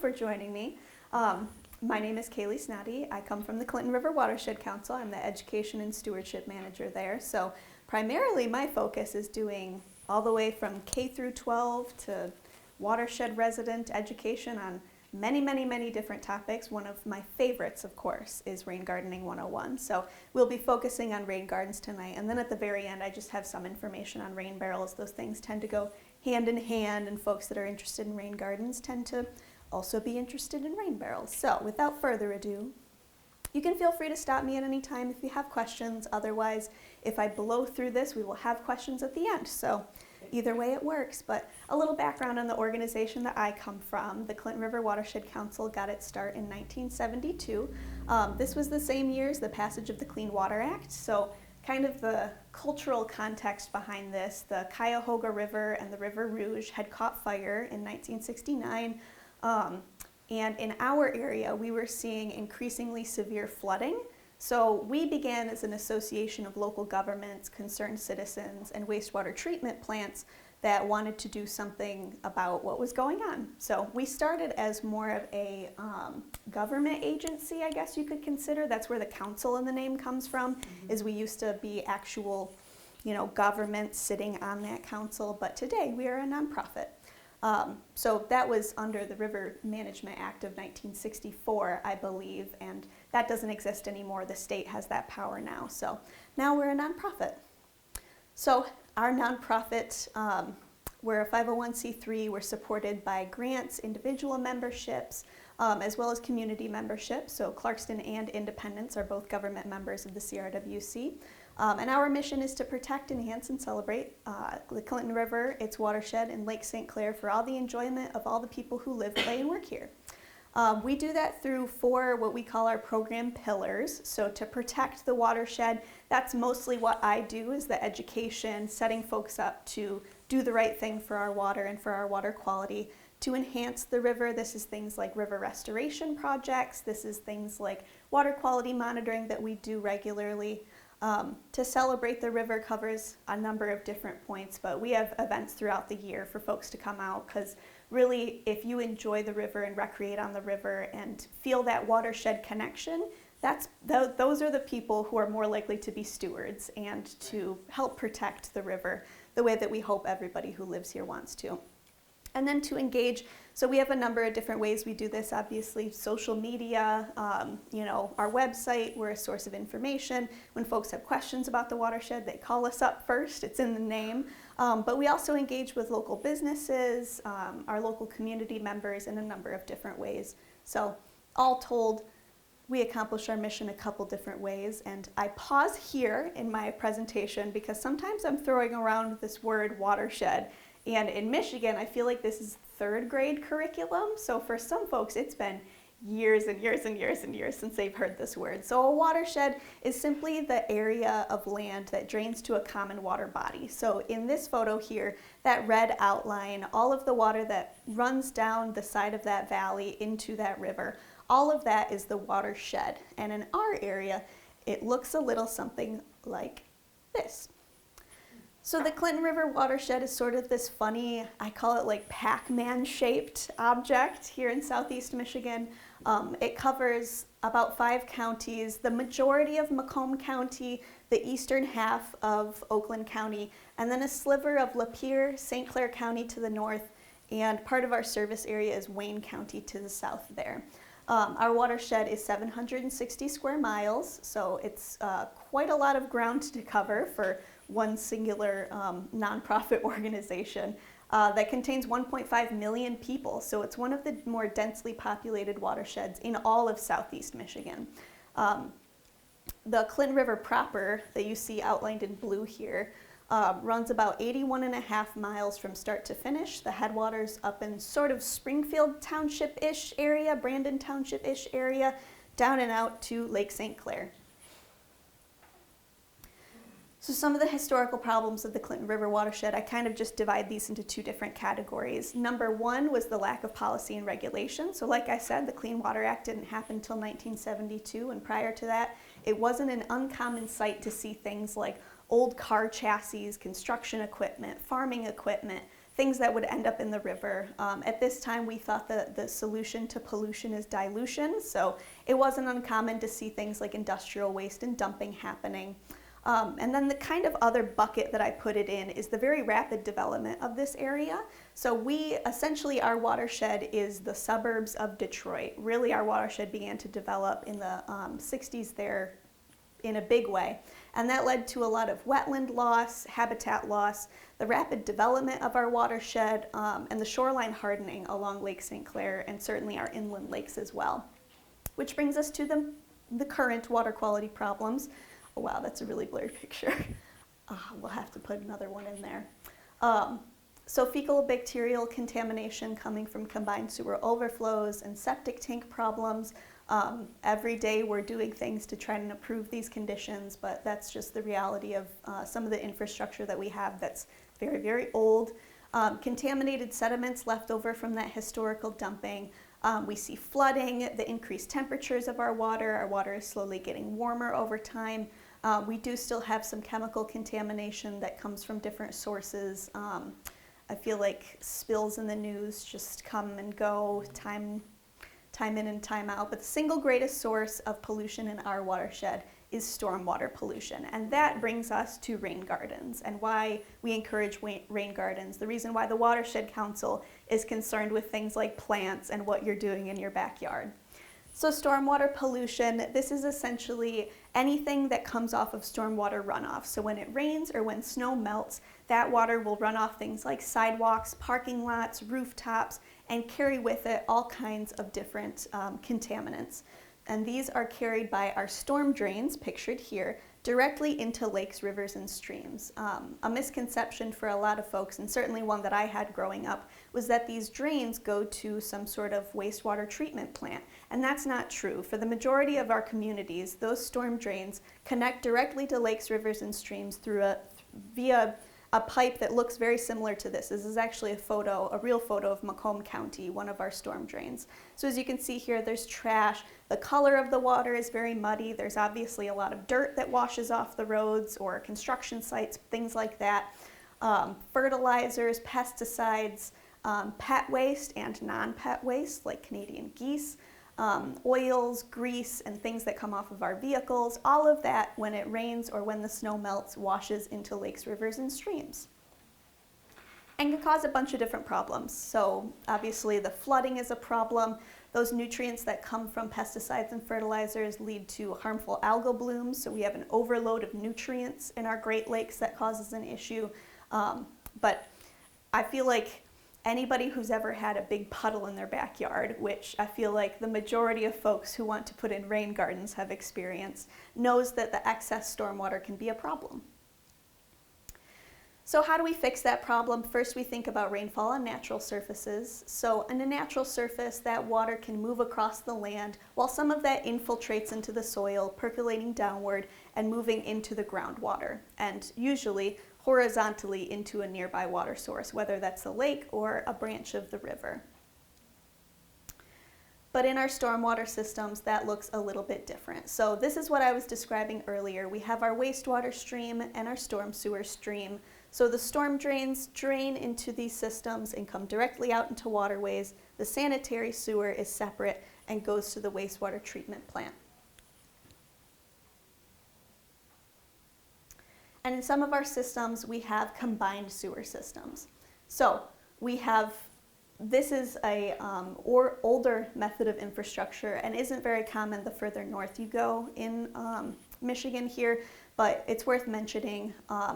for joining me. My name is Kaleigh Snoddy. I come from the Clinton River Watershed Council. I'm the Education and Stewardship Manager there. So primarily my focus is doing all the way from K through 12 to watershed resident education on many different topics. One of my favorites, of course, is Rain Gardening 101. So we'll be focusing on rain gardens tonight. And then at the very end, I just have some information on rain barrels. Those things tend to go hand in hand, and folks that are interested in rain gardens tend to also be interested in rain barrels. So without further ado, you can feel free to stop me at any time if you have questions. Otherwise, if I blow through this, we will have questions at the end. So either way it works. But a little background on the organization that I come from. The Clinton River Watershed Council got its start in 1972. This was the same year as the passage of the Clean Water Act. So kind of the cultural context behind this, the Cuyahoga River and the River Rouge had caught fire in 1969. And in our area, we were seeing increasingly severe flooding. So we began as an association of local governments, concerned citizens, and wastewater treatment plants that wanted to do something about what was going on. So we started as more of a government agency, I guess you could consider. That's where the council in the name comes from, is we used to be actual, government sitting on that council, but today we are a nonprofit. So that was under the River Management Act of 1964, I believe, and that doesn't exist anymore. The state has that power now. So now we're a nonprofit. So our nonprofit, we're a 501c3. We're supported by grants, individual memberships, as well as community memberships. So Clarkston and Independence are both government members of the CRWC. And our mission is to protect, enhance, and celebrate the Clinton River, its watershed, and Lake St. Clair for all the enjoyment of all the people who live, play, and work here. We do that through 4 what we call our program pillars. So to protect the watershed, that's mostly what I do, is the education, setting folks up to do the right thing for our water and for our water quality. To enhance the river, this is things like river restoration projects. This is things like water quality monitoring that we do regularly. To celebrate the river covers a number of different points, but we have events throughout the year for folks to come out, because really, if you enjoy the river and recreate on the river and feel that watershed connection, those are the people who are more likely to be stewards and to help protect the river the way that we hope everybody who lives here wants to. And then to engage, so we have a number of different ways we do this, obviously. Social media, our website, we're a source of information. When folks have questions about the watershed, they call us up first, it's in the name. But we also engage with local businesses, our local community members in a number of different ways. So all told, we accomplish our mission a couple different ways. And I pause here in my presentation because sometimes I'm throwing around this word watershed. And in Michigan, I feel like this is 3rd grade curriculum. So for some folks, it's been years and years and years and years since they've heard this word. So a watershed is simply the area of land that drains to a common water body. So in this photo here, that red outline, all of the water that runs down the side of that valley into that river, all of that is the watershed. And in our area, it looks a little something like this. So the Clinton River watershed is sort of this funny, I call it like Pac-Man shaped object here in southeast Michigan. It covers about 5 counties, the majority of Macomb County, the eastern half of Oakland County, and then a sliver of Lapeer, St. Clair County to the north, and part of our service area is Wayne County to the south there. Our watershed is 760 square miles, so it's quite a lot of ground to cover for one singular nonprofit organization that contains 1.5 million people. So it's one of the more densely populated watersheds in all of southeast Michigan. The Clinton River proper that you see outlined in blue here runs about 81.5 miles from start to finish. The headwaters up in sort of Springfield Township-ish area, Brandon Township-ish area, down and out to Lake St. Clair. So some of the historical problems of the Clinton River watershed, I kind of just divide these into 2 different categories. Number 1 was the lack of policy and regulation. So like I said, the Clean Water Act didn't happen until 1972, and prior to that, it wasn't an uncommon sight to see things like old car chassis, construction equipment, farming equipment, things that would end up in the river. At this time, we thought that the solution to pollution is dilution, so it wasn't uncommon to see things like industrial waste and dumping happening. And then the kind of other bucket that I put it in is the very rapid development of this area. So essentially our watershed is the suburbs of Detroit. Really, our watershed began to develop in the 60s there in a big way. And that led to a lot of wetland loss, habitat loss, the rapid development of our watershed, and the shoreline hardening along Lake St. Clair, and certainly our inland lakes as well. Which brings us to the current water quality problems. Oh, wow, that's a really blurry picture. We'll have to put another one in there. So fecal bacterial contamination coming from combined sewer overflows and septic tank problems. Every day we're doing things to try and improve these conditions, but that's just the reality of some of the infrastructure that we have that's very, very old. Contaminated sediments left over from that historical dumping. We see flooding, the increased temperatures of our water. Our water is slowly getting warmer over time. We do still have some chemical contamination that comes from different sources. I feel like spills in the news just come and go, time in and time out, but the single greatest source of pollution in our watershed is stormwater pollution. And that brings us to rain gardens and why we encourage rain gardens. The reason why the Watershed Council is concerned with things like plants and what you're doing in your backyard. So stormwater pollution, this is essentially anything that comes off of stormwater runoff. So when it rains or when snow melts, that water will run off things like sidewalks, parking lots, rooftops, and carry with it all kinds of different contaminants. And these are carried by our storm drains, pictured here, directly into lakes, rivers, and streams. A misconception for a lot of folks, and certainly one that I had growing up, was that these drains go to some sort of wastewater treatment plant. And that's not true. For the majority of our communities, those storm drains connect directly to lakes, rivers, and streams via a pipe that looks very similar to this. This is actually a real photo of Macomb County, one of our storm drains. So as you can see here, there's trash. The color of the water is very muddy. There's obviously a lot of dirt that washes off the roads or construction sites, things like that. Fertilizers, pesticides, pet waste and non-pet waste like Canadian geese, oils, grease, and things that come off of our vehicles, all of that, when it rains or when the snow melts, washes into lakes, rivers, and streams. And can cause a bunch of different problems. So obviously the flooding is a problem. Those nutrients that come from pesticides and fertilizers lead to harmful algal blooms. So we have an overload of nutrients in our Great Lakes that causes an issue. But I feel like anybody who's ever had a big puddle in their backyard, which I feel like the majority of folks who want to put in rain gardens have experienced, knows that the excess stormwater can be a problem. So how do we fix that problem? First, we think about rainfall on natural surfaces. So on a natural surface, that water can move across the land while some of that infiltrates into the soil, percolating downward and moving into the groundwater, and usually horizontally into a nearby water source, whether that's a lake or a branch of the river. But in our stormwater systems, that looks a little bit different. So this is what I was describing earlier. We have our wastewater stream and our storm sewer stream. So the storm drains drain into these systems and come directly out into waterways. The sanitary sewer is separate and goes to the wastewater treatment plant. And in some of our systems, we have combined sewer systems. So this is a older method of infrastructure and isn't very common the further north you go in Michigan here, but it's worth mentioning.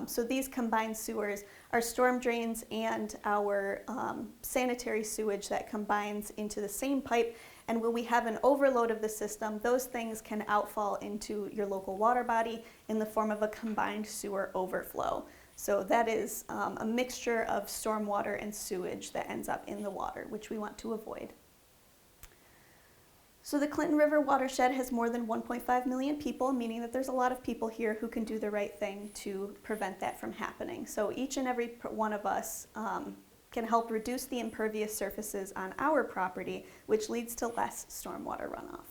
So these combined sewers are storm drains and our sanitary sewage that combines into the same pipe. And when we have an overload of the system, those things can outfall into your local water body in the form of a combined sewer overflow. So that is a mixture of stormwater and sewage that ends up in the water, which we want to avoid. So the Clinton River Watershed has more than 1.5 million people, meaning that there's a lot of people here who can do the right thing to prevent that from happening. So each and every one of us can help reduce the impervious surfaces on our property, which leads to less stormwater runoff.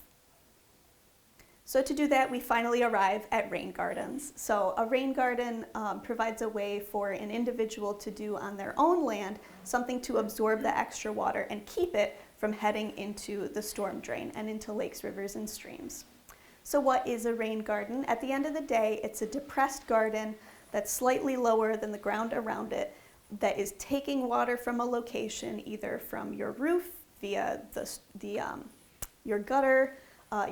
So to do that, we finally arrive at rain gardens. So a rain garden provides a way for an individual to do on their own land something to absorb the extra water and keep it from heading into the storm drain and into lakes, rivers, and streams. So what is a rain garden? At the end of the day, it's a depressed garden that's slightly lower than the ground around it that is taking water from a location, either from your roof via your gutter,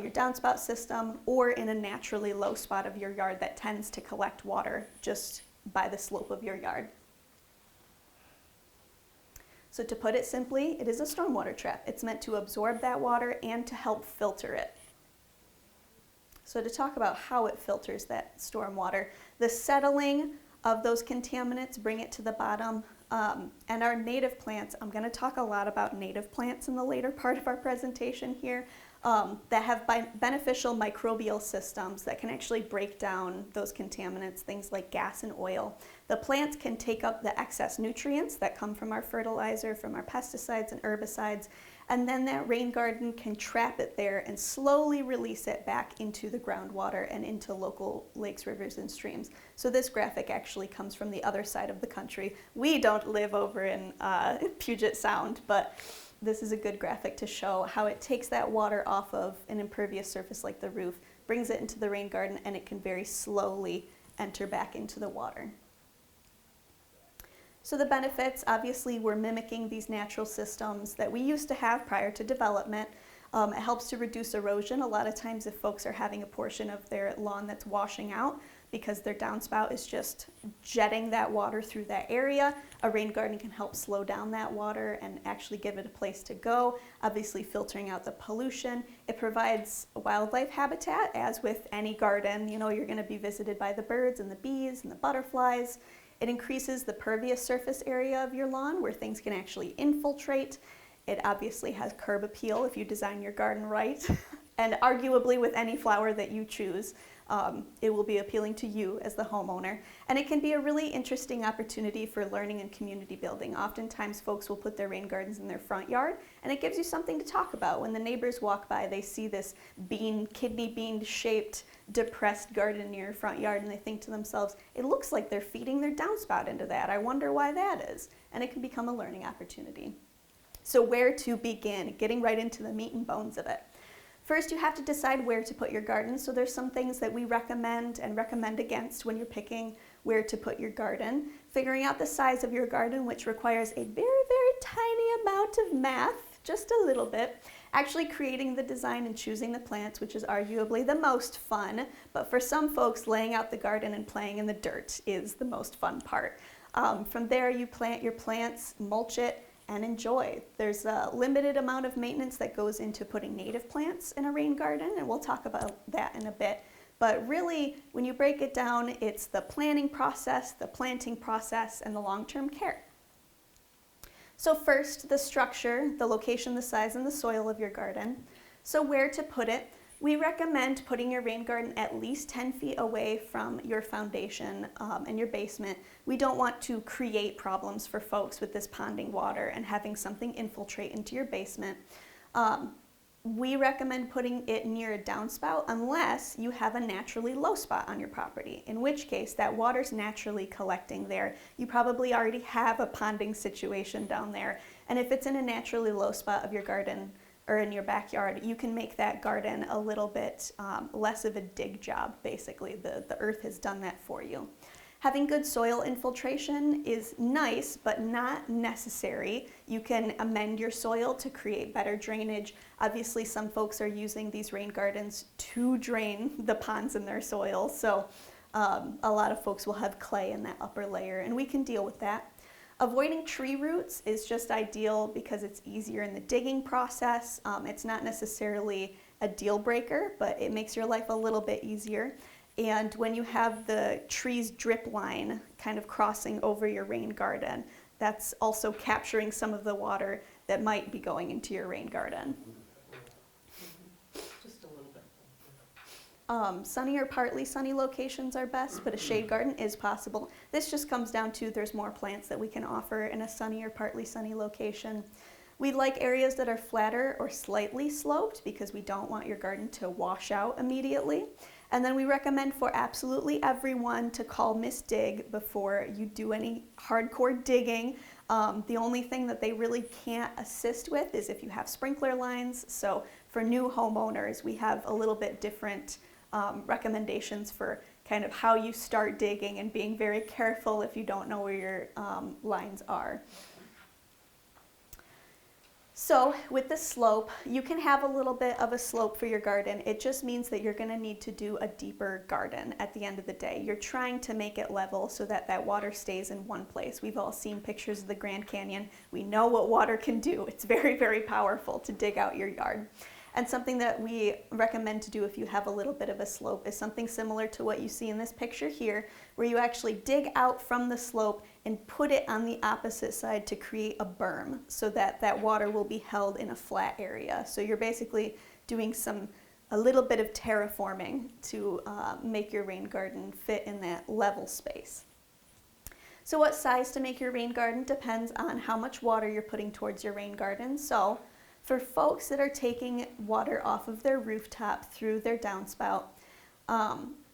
your downspout system, or in a naturally low spot of your yard that tends to collect water just by the slope of your yard. So to put it simply, it is a stormwater trap. It's meant to absorb that water and to help filter it. So to talk about how it filters that stormwater, the settling of those contaminants bring it to the bottom. And our native plants, I'm going to talk a lot about native plants in the later part of our presentation here, that have beneficial microbial systems that can actually break down those contaminants, things like gas and oil. The plants can take up the excess nutrients that come from our fertilizer, from our pesticides and herbicides, and then that rain garden can trap it there and slowly release it back into the groundwater and into local lakes, rivers, and streams. So this graphic actually comes from the other side of the country. We don't live over in Puget Sound, but this is a good graphic to show how it takes that water off of an impervious surface like the roof, brings it into the rain garden, and it can very slowly enter back into the water. So the benefits, obviously, we're mimicking these natural systems that we used to have prior to development. It helps to reduce erosion. A lot of times if folks are having a portion of their lawn that's washing out because their downspout is just jetting that water through that area, a rain garden can help slow down that water and actually give it a place to go, obviously filtering out the pollution. It provides wildlife habitat, as with any garden. You know, you're going to be visited by the birds and the bees and the butterflies. It increases the pervious surface area of your lawn where things can actually infiltrate. It obviously has curb appeal if you design your garden right. And arguably with any flower that you choose, it will be appealing to you as the homeowner. And it can be a really interesting opportunity for learning and community building. Oftentimes folks will put their rain gardens in their front yard, and it gives you something to talk about. When the neighbors walk by, they see this kidney bean shaped depressed garden in your front yard, and they think to themselves, it looks like they're feeding their downspout into that. I wonder why that is. And it can become a learning opportunity. So where to begin? Getting right into the meat and bones of it. First, you have to decide where to put your garden. So there's some things that we recommend and recommend against when you're picking where to put your garden. Figuring out the size of your garden, which requires a very, very tiny amount of math, just a little bit. Actually creating the design and choosing the plants, which is arguably the most fun. But for some folks, laying out the garden and playing in the dirt is the most fun part. From there, you plant your plants, mulch it, and enjoy. There's a limited amount of maintenance that goes into putting native plants in a rain garden, and we'll talk about that in a bit. But really, when you break it down, it's the planning process, the planting process, and the long-term care. So first, the structure, the location, the size, and the soil of your garden. So where to put it? We recommend putting your rain garden at least 10 feet away from your foundation and your basement. We don't want to create problems for folks with this ponding water and having something infiltrate into your basement. We recommend putting it near a downspout unless you have a naturally low spot on your property, in which case that water's naturally collecting there. You probably already have a ponding situation down there, and if it's in a naturally low spot of your garden or in your backyard, you can make that garden a little bit less of a dig job, basically. The earth has done that for you. Having good soil infiltration is nice, but not necessary. You can amend your soil to create better drainage. Obviously, some folks are using these rain gardens to drain the ponds in their soil, so a lot of folks will have clay in that upper layer, and we can deal with that. Avoiding tree roots is just ideal because it's easier in the digging process. It's not necessarily a deal breaker, but it makes your life a little bit easier. And when you have the tree's drip line kind of crossing over your rain garden, that's also capturing some of the water that might be going into your rain garden. Just a little bit. Sunny or partly sunny locations are best, but a shade garden is possible. This just comes down to there's more plants that we can offer in a sunny or partly sunny location. We like areas that are flatter or slightly sloped because we don't want your garden to wash out immediately. And then we recommend for absolutely everyone to call Miss Dig before you do any hardcore digging. The only thing that they really can't assist with is if you have sprinkler lines. So for new homeowners, we have a little bit different recommendations for kind of how you start digging and being very careful if you don't know where your lines are. So with the slope, you can have a little bit of a slope for your garden. It just means that you're going to need to do a deeper garden at the end of the day. You're trying to make it level so that that water stays in one place. We've all seen pictures of the Grand Canyon. We know what water can do. It's very, very powerful to dig out your yard. And something that we recommend to do if you have a little bit of a slope is something similar to what you see in this picture here, where you actually dig out from the slope and put it on the opposite side to create a berm so that that water will be held in a flat area. So you're basically doing a little bit of terraforming to make your rain garden fit in that level space. So what size to make your rain garden depends on how much water you're putting towards your rain garden. So for folks that are taking water off of their rooftop through their downspout,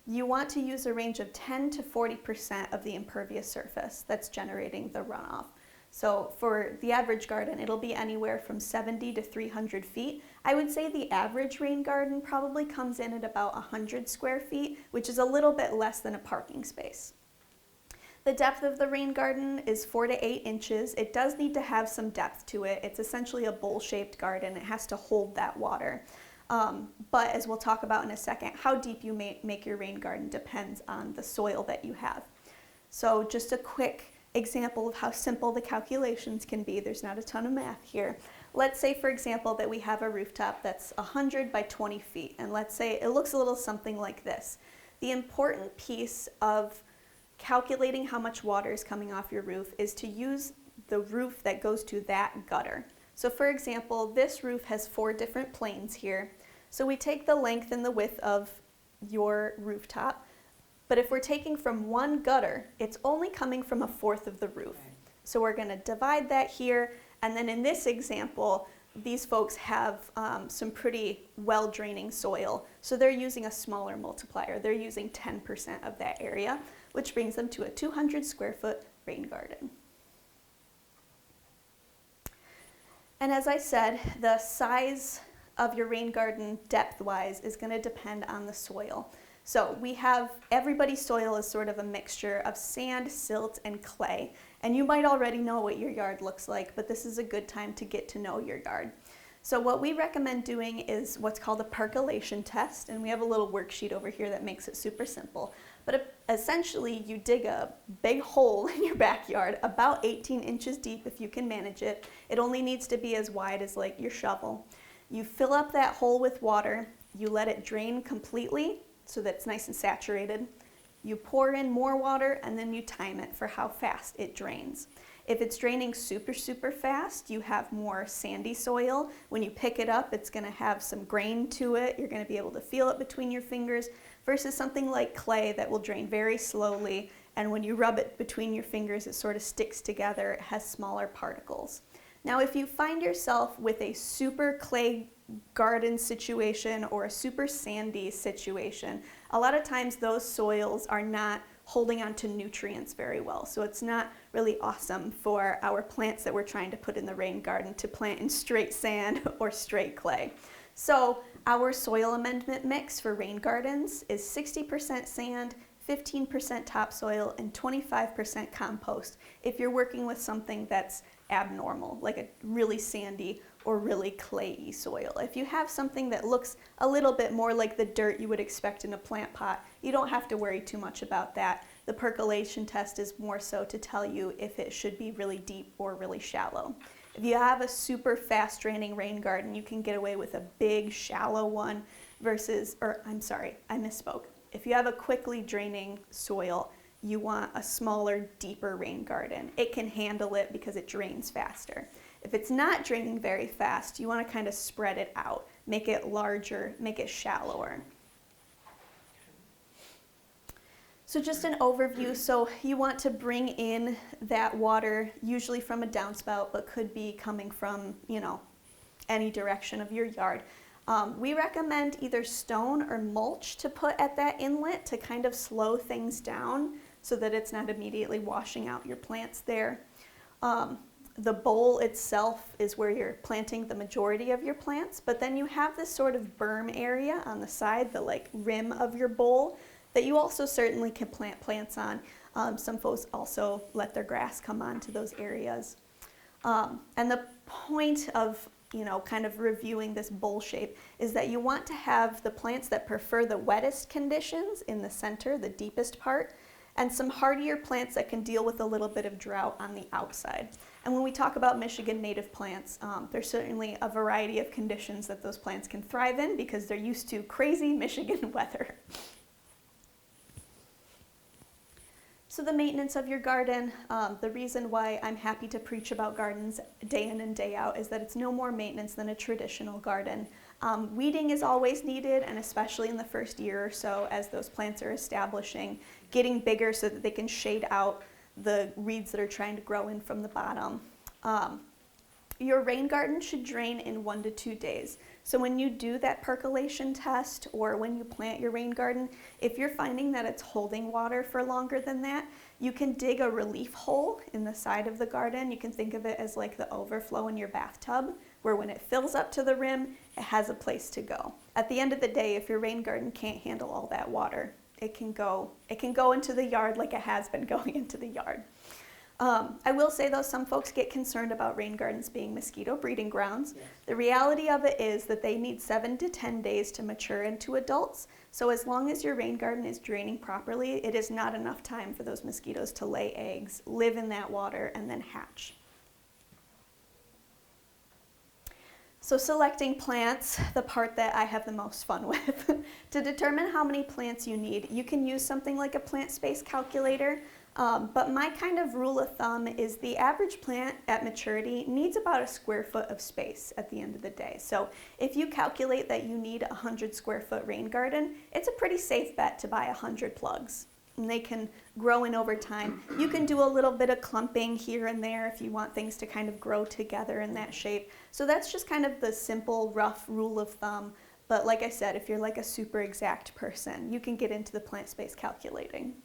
you want to use a range of 10 to 40% of the impervious surface that's generating the runoff. So for the average garden, it'll be anywhere from 70 to 300 feet. I would say the average rain garden probably comes in at about 100 square feet, which is a little bit less than a parking space. The depth of the rain garden is 4 to 8 inches. It does need to have some depth to it. It's essentially a bowl-shaped garden. It has to hold that water. But as we'll talk about in a second, how deep you make your rain garden depends on the soil that you have. So just a quick example of how simple the calculations can be. There's not a ton of math here. Let's say, for example, that we have a rooftop that's 100 by 20 feet. And let's say it looks a little something like this. The important piece of calculating how much water is coming off your roof is to use the roof that goes to that gutter. So for example, this roof has 4 different planes here. So we take the length and the width of your rooftop, but if we're taking from one gutter, it's only coming from 1/4 of the roof. So we're going to divide that here, and then in this example, these folks have some pretty well-draining soil, so they're using a smaller multiplier. They're using 10% of that area, which brings them to a 200 square foot rain garden. And as I said, the size of your rain garden depth-wise is going to depend on the soil. So we have, everybody's soil is sort of a mixture of sand, silt, and clay. And you might already know what your yard looks like, but this is a good time to get to know your yard. So what we recommend doing is what's called a percolation test, and we have a little worksheet over here that makes it super simple. But essentially, you dig a big hole in your backyard, about 18 inches deep if you can manage it. It only needs to be as wide as like your shovel. You fill up that hole with water, you let it drain completely so that it's nice and saturated. You pour in more water and then you time it for how fast it drains. If it's draining super, super fast, you have more sandy soil. When you pick it up, it's going to have some grain to it. You're going to be able to feel it between your fingers versus something like clay that will drain very slowly. And when you rub it between your fingers, it sort of sticks together. It has smaller particles. Now, if you find yourself with a super clay garden situation or a super sandy situation, a lot of times those soils are not holding on to nutrients very well. So it's not really awesome for our plants that we're trying to put in the rain garden to plant in straight sand or straight clay. So our soil amendment mix for rain gardens is 60% sand, 15% topsoil, and 25% compost if you're working with something that's abnormal, like a really sandy or really clayey soil. If you have something that looks a little bit more like the dirt you would expect in a plant pot, you don't have to worry too much about that. The percolation test is more so to tell you if it should be really deep or really shallow. If you have a super fast draining rain garden, you can get away with a big shallow one versus, or I'm sorry, I misspoke. If you have a quickly draining soil, you want a smaller, deeper rain garden. It can handle it because it drains faster. If it's not draining very fast, you want to kind of spread it out, make it larger, make it shallower. So just an overview, so you want to bring in that water, usually from a downspout, but could be coming from, any direction of your yard. We recommend either stone or mulch to put at that inlet to kind of slow things down so that it's not immediately washing out your plants there. The bowl itself is where you're planting the majority of your plants, but then you have this sort of berm area on the side, the rim of your bowl, that you also certainly can plant plants on. Some folks also let their grass come onto those areas. And the point of kind of reviewing this bowl shape is that you want to have the plants that prefer the wettest conditions in the center, the deepest part, and some hardier plants that can deal with a little bit of drought on the outside. And when we talk about Michigan native plants, there's certainly a variety of conditions that those plants can thrive in because they're used to crazy Michigan weather. So the maintenance of your garden, the reason why I'm happy to preach about gardens day in and day out is that it's no more maintenance than a traditional garden. Weeding is always needed, and especially in the first year or so as those plants are establishing, getting bigger so that they can shade out the weeds that are trying to grow in from the bottom. Your rain garden should drain in 1 to 2 days. So when you do that percolation test or when you plant your rain garden, if you're finding that it's holding water for longer than that, you can dig a relief hole in the side of the garden. You can think of it as like the overflow in your bathtub, where when it fills up to the rim, it has a place to go. At the end of the day, if your rain garden can't handle all that water, it can go into the yard like it has been going into the yard. I will say though, some folks get concerned about rain gardens being mosquito breeding grounds. Yes. The reality of it is that they need 7 to 10 days to mature into adults. So as long as your rain garden is draining properly, it is not enough time for those mosquitoes to lay eggs, live in that water, and then hatch. So selecting plants, the part that I have the most fun with. To determine how many plants you need, you can use something like a plant space calculator. But my kind of rule of thumb is the average plant at maturity needs about a square foot of space at the end of the day. So if you calculate that you need a 100 square foot rain garden, it's a pretty safe bet to buy 100 plugs. And they can grow in over time. You can do a little bit of clumping here and there if you want things to kind of grow together in that shape. So that's just kind of the simple, rough rule of thumb. But like I said, if you're like a super exact person, you can get into the plant space calculating.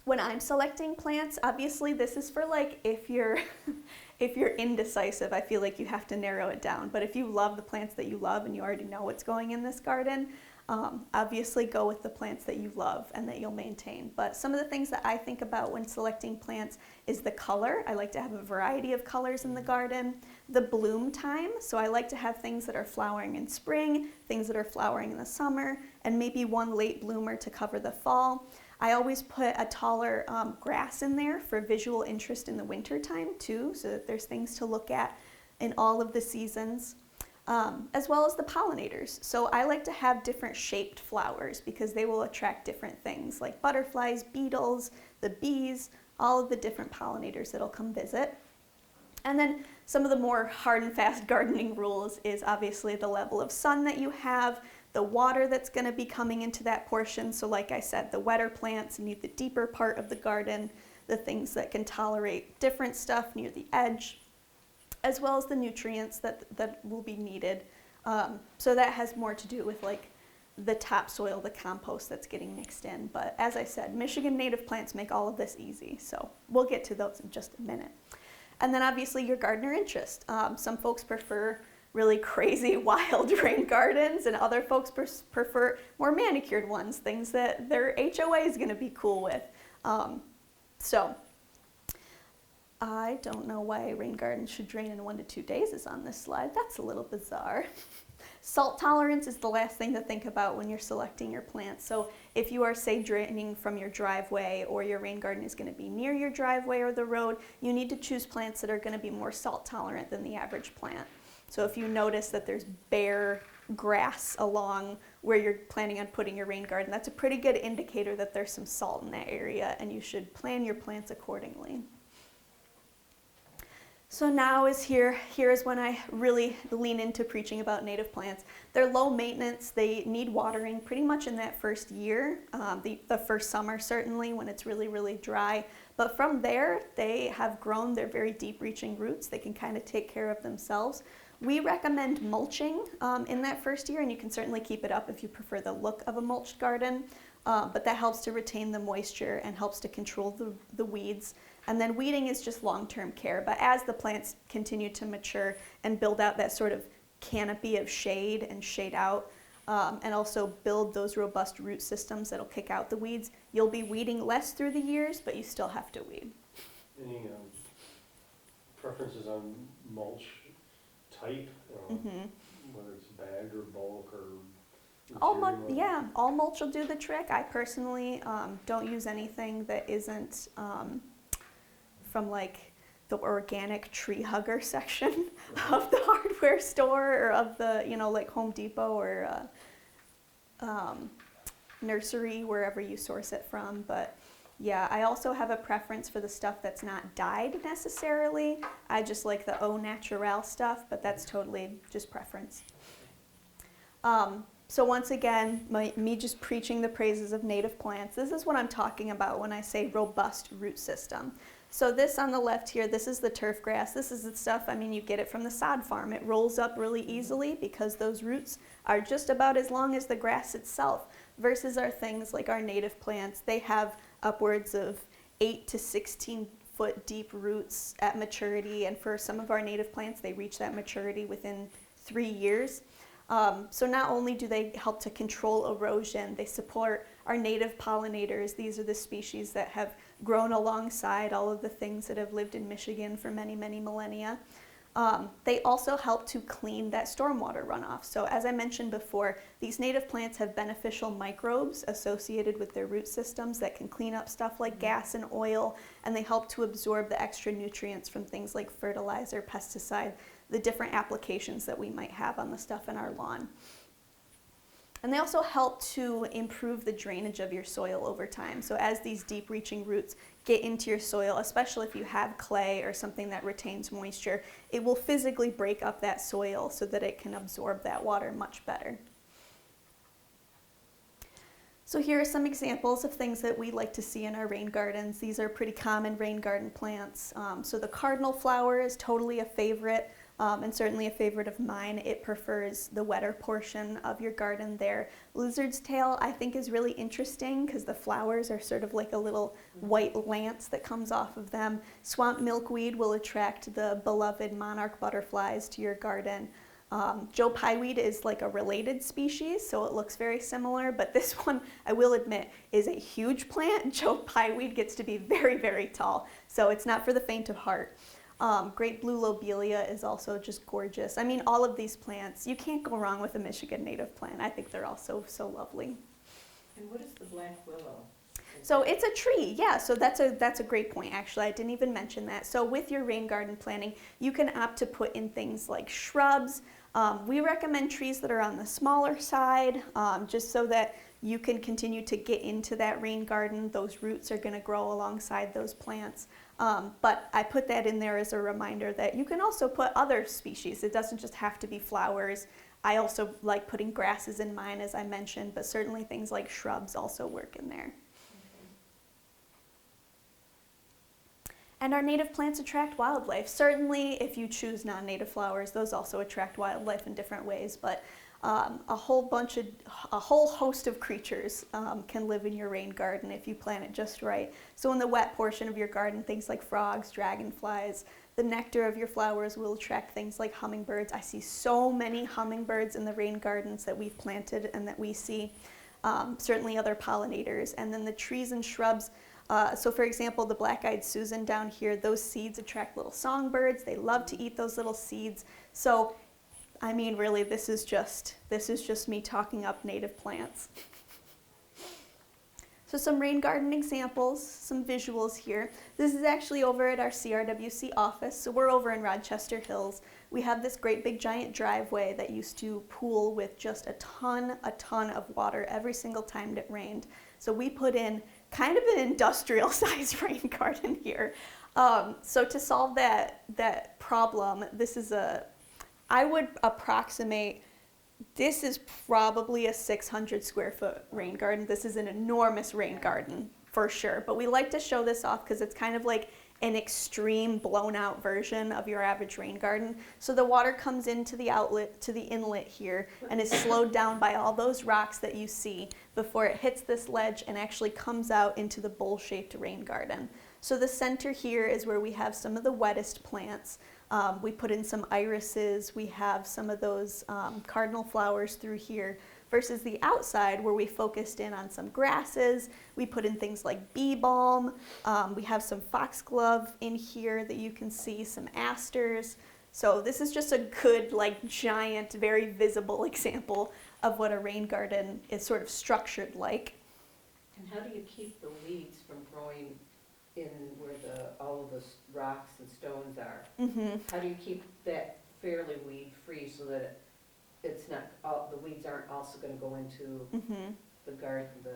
When I'm selecting plants, obviously this is for like if you're indecisive, I feel like you have to narrow it down. But if you love the plants that you love and you already know what's going in this garden, obviously go with the plants that you love and that you'll maintain. But some of the things that I think about when selecting plants is the color. I like to have a variety of colors in the garden. The bloom time, so I like to have things that are flowering in spring, things that are flowering in the summer, and maybe one late bloomer to cover the fall. I always put a taller grass in there for visual interest in the winter time too, so that there's things to look at in all of the seasons, as well as the pollinators. So I like to have different shaped flowers because they will attract different things like butterflies, beetles, the bees, all of the different pollinators that'll come visit. And then some of the more hard and fast gardening rules is obviously the level of sun that you have, the water that's going to be coming into that portion. So like I said, the wetter plants need the deeper part of the garden, the things that can tolerate different stuff near the edge, as well as the nutrients that will be needed. So that has more to do with like the topsoil, the compost that's getting mixed in. But as I said, Michigan native plants make all of this easy. So we'll get to those in just a minute. And then obviously your gardener interest. Some folks prefer really crazy wild rain gardens, and other folks prefer more manicured ones, things that their HOA is going to be cool with. So I don't know why rain gardens should drain in 1 to 2 days is on this slide. That's a little bizarre. Salt tolerance is the last thing to think about when you're selecting your plants. So if you are, say, draining from your driveway, or your rain garden is going to be near your driveway or the road, you need to choose plants that are going to be more salt tolerant than the average plant. So if you notice that there's bare grass along where you're planning on putting your rain garden, that's a pretty good indicator that there's some salt in that area, and you should plan your plants accordingly. So now here is when I really lean into preaching about native plants. They're low maintenance, they need watering pretty much in that first year, the first summer certainly when it's really, really dry. But from there, they have grown their very deep reaching roots. They can kind of take care of themselves. We recommend mulching in that first year, and you can certainly keep it up if you prefer the look of a mulched garden. But that helps to retain the moisture and helps to control the weeds. And then weeding is just long-term care. But as the plants continue to mature and build out that sort of canopy of shade and shade out, and also build those robust root systems that'll kick out the weeds, you'll be weeding less through the years, but you still have to weed. Any preferences on mulch type, whether it's bagged or bulk or all mulch will do the trick. I personally don't use anything that isn't from like the organic tree hugger section of the hardware store or of the, like Home Depot or nursery, wherever you source it from. But yeah, I also have a preference for the stuff that's not dyed necessarily. I just like the au naturel stuff, but that's totally just preference. So once again, me just preaching the praises of native plants, this is what I'm talking about when I say robust root system. So this on the left here, this is the turf grass. This is the stuff, you get it from the sod farm. It rolls up really easily because those roots are just about as long as the grass itself, versus our things like our native plants. They have upwards of 8 to 16 foot deep roots at maturity, and for some of our native plants, they reach that maturity within 3 years. So not only do they help to control erosion, they support our native pollinators. These are the species that have grown alongside all of the things that have lived in Michigan for many, many millennia. They also help to clean that stormwater runoff. So as I mentioned before, these native plants have beneficial microbes associated with their root systems that can clean up stuff like gas and oil, and they help to absorb the extra nutrients from things like fertilizer, pesticide, the different applications that we might have on the stuff in our lawn. And they also help to improve the drainage of your soil over time. So as these deep reaching roots get into your soil, especially if you have clay or something that retains moisture, it will physically break up that soil so that it can absorb that water much better. So here are some examples of things that we like to see in our rain gardens. These are pretty common rain garden plants. So the cardinal flower is totally a favorite. And certainly a favorite of mine. It prefers the wetter portion of your garden there. Lizard's tail I think is really interesting because the flowers are sort of like a little white lance that comes off of them. Swamp milkweed will attract the beloved monarch butterflies to your garden. Joe pyeweed is like a related species, so it looks very similar, but this one, I will admit, is a huge plant. Joe pyeweed gets to be very, very tall, so it's not for the faint of heart. Great blue lobelia is also just gorgeous. All of these plants, you can't go wrong with a Michigan native plant. I think they're all so lovely. And what is the black willow? So it's a tree, yeah, so that's a great point, actually. I didn't even mention that. So with your rain garden planting, you can opt to put in things like shrubs. We recommend trees that are on the smaller side, just so that you can continue to get into that rain garden. Those roots are going to grow alongside those plants. But I put that in there as a reminder that you can also put other species. It doesn't just have to be flowers. I also like putting grasses in mine, as I mentioned, but certainly things like shrubs also work in there. And our native plants attract wildlife. Certainly, if you choose non-native flowers, those also attract wildlife in different ways, but a whole host of creatures can live in your rain garden if you plant it just right. So in the wet portion of your garden, things like frogs, dragonflies, the nectar of your flowers will attract things like hummingbirds. I see so many hummingbirds in the rain gardens that we've planted and that we see. Certainly other pollinators. And then the trees and shrubs. So for example, the black-eyed Susan down here, those seeds attract little songbirds. They love to eat those little seeds. So really, this is just me talking up native plants. So some rain garden examples, some visuals here. This is actually over at our CRWC office. So we're over in Rochester Hills. We have this great big giant driveway that used to pool with just a ton of water every single time it rained. So we put in kind of an industrial sized rain garden here. So to solve that problem, I would approximate, this is probably a 600 square foot rain garden. This is an enormous rain garden for sure, but we like to show this off because it's kind of like an extreme blown out version of your average rain garden. So the water comes into the outlet, to the inlet here, and is slowed down by all those rocks that you see before it hits this ledge and actually comes out into the bowl-shaped rain garden. So the center here is where we have some of the wettest plants. We put in some irises, we have some of those cardinal flowers through here, versus the outside where we focused in on some grasses. We put in things like bee balm. We have some foxglove in here that you can see, some asters. So this is just a good, like, giant, very visible example of what a rain garden is sort of structured like. And how do you keep the weeds from growing in where all of the rocks and stones are? Mm-hmm. How do you keep that fairly weed-free so that it's not, the weeds aren't also going to go into Mm-hmm. the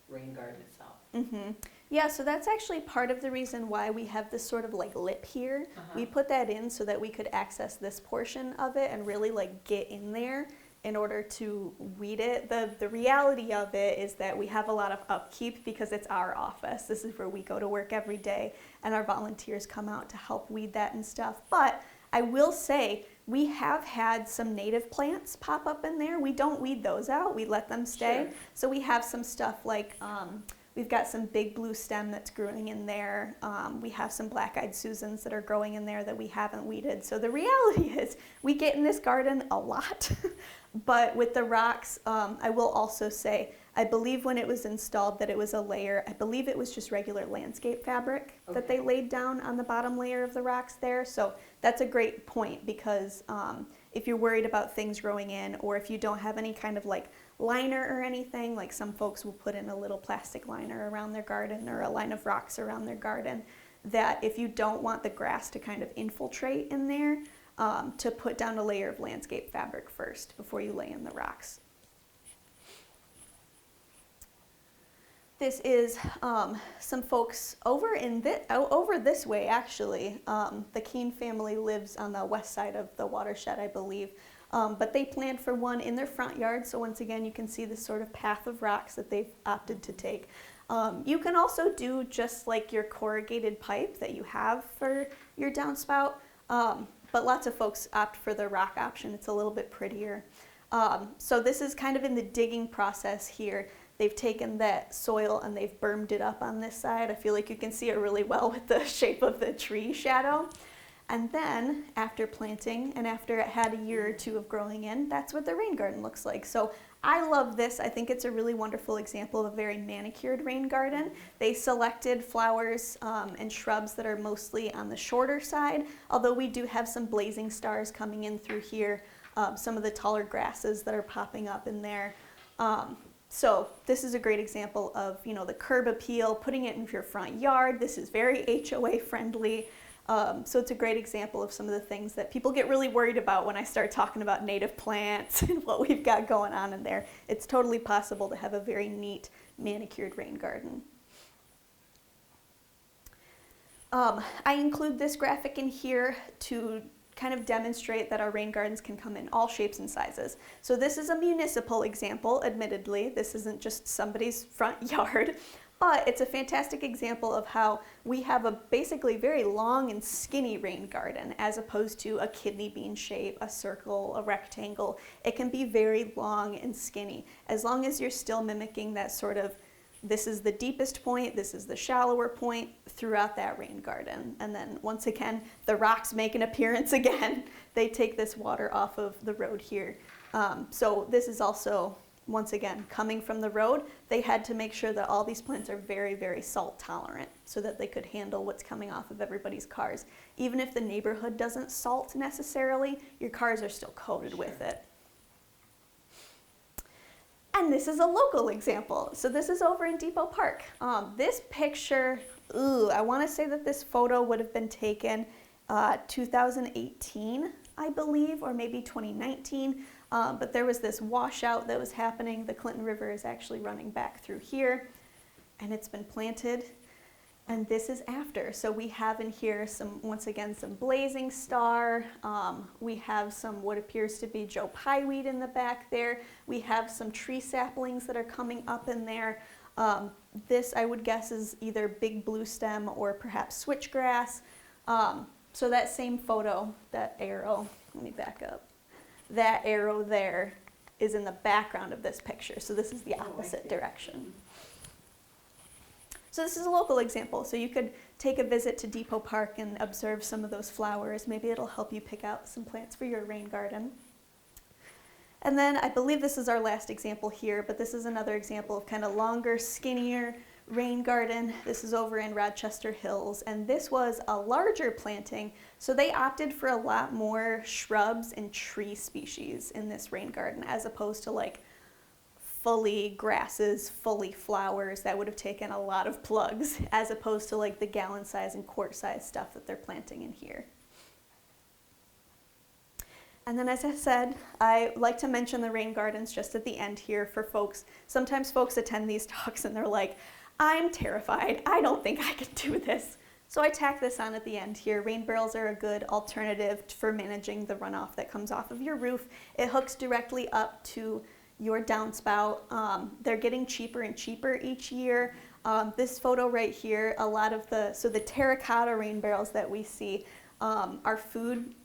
rain garden itself? Mm-hmm. Yeah, so that's actually part of the reason why we have this sort of like lip here. Uh-huh. We put that in so that we could access this portion of it and really like get in there in order to weed it. The reality of it is that we have a lot of upkeep because it's our office. This is where we go to work every day, and our volunteers come out to help weed that and stuff. But I will say, we have had some native plants pop up in there. We don't weed those out, we let them stay. Sure. So we have some stuff like, we've got some big blue stem that's growing in there. We have some black-eyed Susans that are growing in there that we haven't weeded. So the reality is, we get in this garden a lot. But with the rocks, I will also say, I believe when it was installed that it was a layer, I believe it was just regular landscape fabric that they laid down on the bottom layer of the rocks there. So that's a great point because if you're worried about things growing in, or if you don't have any kind of like liner or anything, like some folks will put in a little plastic liner around their garden or a line of rocks around their garden, that if you don't want the grass to kind of infiltrate in there, to put down a layer of landscape fabric first before you lay in the rocks. This is some folks over this way, actually. The Keene family lives on the west side of the watershed, I believe. But they planned for one in their front yard, so once again, you can see this sort of path of rocks that they've opted to take. You can also do just like your corrugated pipe that you have for your downspout, but lots of folks opt for the rock option. It's a little bit prettier. So this is kind of in the digging process here. They've taken that soil and they've bermed it up on this side. I feel like you can see it really well with the shape of the tree shadow. And then after planting and after it had a year or two of growing in, that's what the rain garden looks like. So I love this. I think it's a really wonderful example of a very manicured rain garden. They selected flowers and shrubs that are mostly on the shorter side, although we do have some blazing stars coming in through here, some of the taller grasses that are popping up in there. So this is a great example of, you know, the curb appeal, putting it in your front yard. This is very HOA friendly. So it's a great example of some of the things that people get really worried about when I start talking about native plants and what we've got going on in there. It's totally possible to have a very neat manicured rain garden. I include this graphic in here to kind of demonstrate that our rain gardens can come in all shapes and sizes. So this is a municipal example, admittedly. This isn't just somebody's front yard, but it's a fantastic example of how we have a basically very long and skinny rain garden as opposed to a kidney bean shape, a circle, a rectangle. It can be very long and skinny as long as you're still mimicking that sort of, this is the deepest point, this is the shallower point throughout that rain garden. And then once again, the rocks make an appearance again. They take this water off of the road here. So this is also, once again, coming from the road, they had to make sure that all these plants are very, very salt tolerant so that they could handle what's coming off of everybody's cars. Even if the neighborhood doesn't salt necessarily, your cars are still coated with it. And this is a local example. So this is over in Depot Park. This picture, I want to say that this photo would have been taken 2018, I believe, or maybe 2019. But there was this washout that was happening. The Clinton River is actually running back through here, and it's been planted. And this is after. So we have in here once again, some blazing star. We have some what appears to be Joe Pye weed in the back there. We have some tree saplings that are coming up in there. This, I would guess, is either big blue stem or perhaps switchgrass. So that same photo, that arrow, let me back up. That arrow there is in the background of this picture. So this is the opposite direction. So this is a local example. So you could take a visit to Depot Park and observe some of those flowers. Maybe it'll help you pick out some plants for your rain garden. And then I believe this is our last example here, but this is another example of kind of longer, skinnier rain garden. This is over in Rochester Hills, and this was a larger planting. So they opted for a lot more shrubs and tree species in this rain garden, as opposed to like fully grasses, fully flowers. That would have taken a lot of plugs, as opposed to like the gallon size and quart size stuff that they're planting in here. And then, as I said, I like to mention the rain gardens just at the end here for folks. Sometimes folks attend these talks and they're like, I'm terrified, I don't think I can do this. So I tack this on at the end here. Rain barrels are a good alternative for managing the runoff that comes off of your roof. It hooks directly up to your downspout. They're getting cheaper and cheaper each year. This photo right here, the terracotta rain barrels that we see are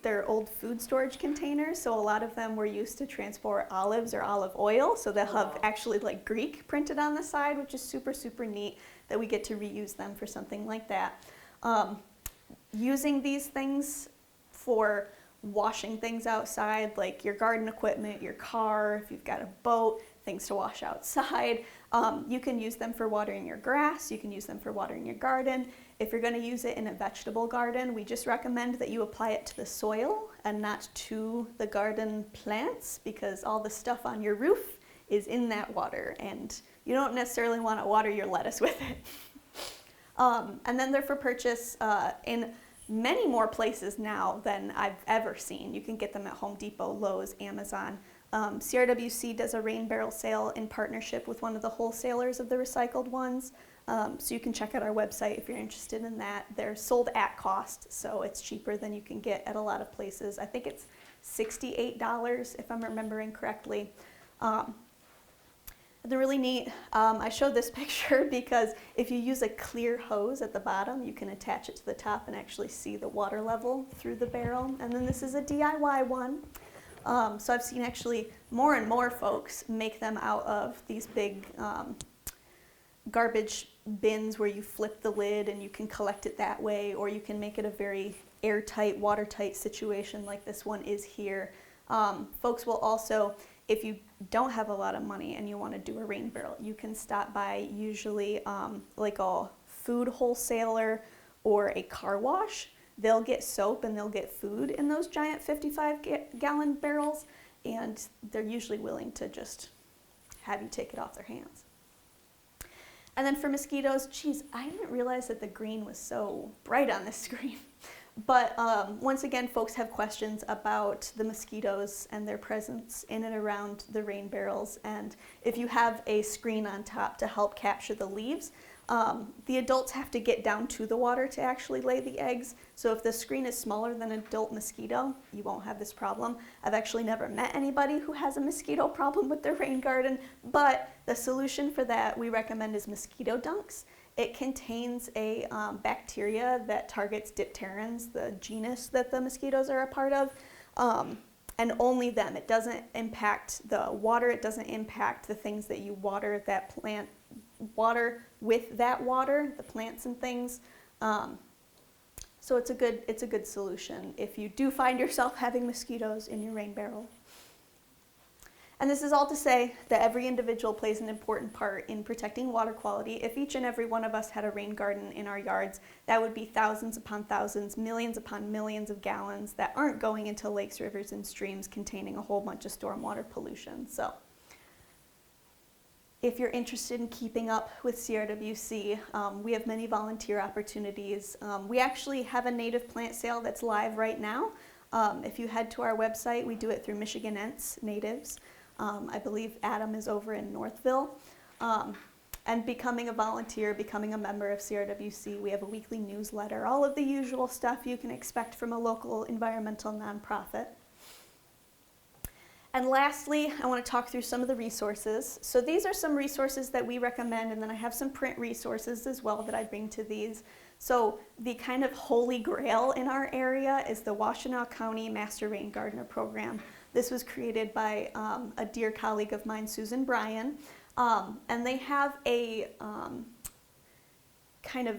they're old food storage containers. So a lot of them were used to transport olives or olive oil. So they'll have actually like Greek printed on the side, which is super, super neat that we get to reuse them for something like that. Using these things for washing things outside, like your garden equipment, your car, if you've got a boat, things to wash outside. You can use them for watering your grass, you can use them for watering your garden. If you're going to use it in a vegetable garden, we just recommend that you apply it to the soil and not to the garden plants, because all the stuff on your roof is in that water and you don't necessarily want to water your lettuce with it. And then they're for purchase in many more places now than I've ever seen. You can get them at Home Depot, Lowe's, Amazon. CRWC does a rain barrel sale in partnership with one of the wholesalers of the recycled ones. So you can check out our website if you're interested in that. They're sold at cost, so it's cheaper than you can get at a lot of places. I think it's $68 if I'm remembering correctly. They're really neat. I showed this picture because if you use a clear hose at the bottom, you can attach it to the top and actually see the water level through the barrel. And then this is a DIY one. So I've seen actually more and more folks make them out of these big garbage bins where you flip the lid and you can collect it that way, or you can make it a very airtight, watertight situation like this one is here. Folks will also, if you don't have a lot of money and you want to do a rain barrel, you can stop by usually like a food wholesaler or a car wash. They'll get soap and they'll get food in those giant 55-gallon barrels, and they're usually willing to just have you take it off their hands. And then for mosquitoes, geez, I didn't realize that the green was so bright on this screen. But once again, folks have questions about the mosquitoes and their presence in and around the rain barrels. And if you have a screen on top to help capture the leaves, the adults have to get down to the water to actually lay the eggs. So if the screen is smaller than an adult mosquito, you won't have this problem. I've actually never met anybody who has a mosquito problem with their rain garden, but the solution for that we recommend is mosquito dunks. It contains a bacteria that targets dipterans, the genus that the mosquitoes are a part of, and only them. It doesn't impact the water, it doesn't impact the things that you water that plant water with that water, the plants and things. So it's a good solution if you do find yourself having mosquitoes in your rain barrel. And this is all to say that every individual plays an important part in protecting water quality. If each and every one of us had a rain garden in our yards, that would be thousands upon thousands, millions upon millions of gallons that aren't going into lakes, rivers, and streams containing a whole bunch of stormwater pollution. So if you're interested in keeping up with CRWC, we have many volunteer opportunities. We actually have a native plant sale that's live right now. If you head to our website, we do it through Michiganense Natives. I believe Adam is over in Northville. and becoming a volunteer, becoming a member of CRWC. We have a weekly newsletter, all of the usual stuff you can expect from a local environmental nonprofit. And lastly, I want to talk through some of the resources. So these are some resources that we recommend, and then I have some print resources as well that I bring to these. So the kind of holy grail in our area is the Washtenaw County Master Rain Gardener Program. This was created by a dear colleague of mine, Susan Bryan, and they have a kind of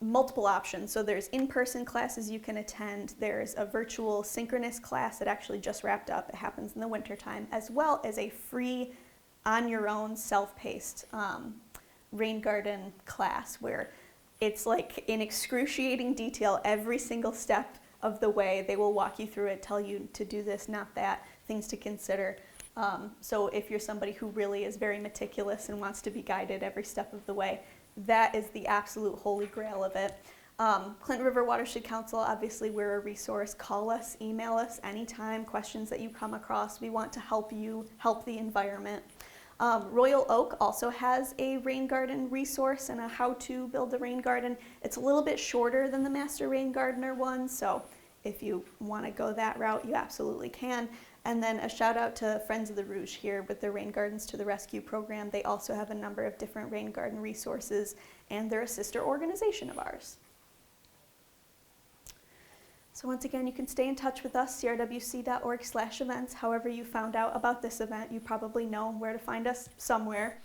multiple options. So there's in-person classes you can attend, there's a virtual synchronous class that actually just wrapped up, it happens in the wintertime, as well as a free, on your own, self-paced rain garden class where it's like in excruciating detail every single step of the way. They will walk you through it, tell you to do this, not that, things to consider. So if you're somebody who really is very meticulous and wants to be guided every step of the way, that is the absolute holy grail of it. Clinton River Watershed Council, obviously we're a resource. Call us, email us anytime, questions that you come across. We want to help you help the environment. Royal Oak also has a rain garden resource and a how to build a rain garden. It's a little bit shorter than the Master Rain Gardener one, so if you want to go that route, you absolutely can. And then a shout out to Friends of the Rouge here with their Rain Gardens to the Rescue program. They also have a number of different rain garden resources, and they're a sister organization of ours. So once again, you can stay in touch with us, crwc.org/events. However you found out about this event, you probably know where to find us somewhere.